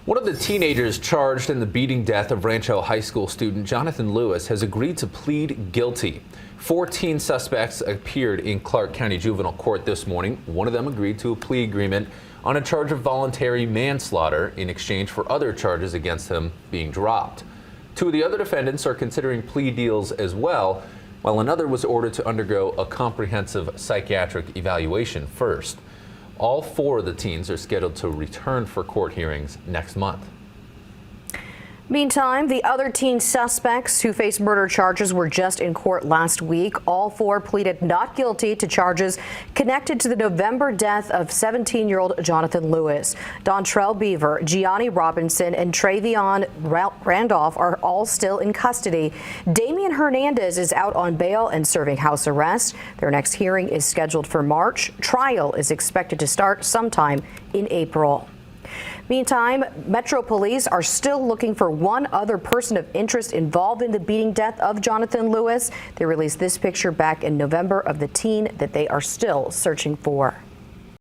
One of the teenagers charged in the beating death of Rancho High School student Jonathan Lewis has agreed to plead guilty. 14 suspects appeared in Clark County Juvenile Court this morning. One of them agreed to a plea agreement on a charge of voluntary manslaughter in exchange for other charges against him being dropped. Two of the other defendants are considering plea deals as well, while another was ordered to undergo a comprehensive psychiatric evaluation first. All four of the teens are scheduled to return for court hearings next month. Meantime, the other teen suspects who face murder charges were just in court last week. All four pleaded not guilty to charges connected to the November death of 17-year-old Jonathan Lewis. Dontrell Beaver, Gianni Robinson, and Travion Randolph are all still in custody. Damian Hernandez is out on bail and serving house arrest. Their next hearing is scheduled for March. Trial is expected to start sometime in April. Meantime, Metro Police are still looking for one other person of interest involved in the beating death of Jonathan Lewis. They released this picture back in November of the teen that they are still searching for.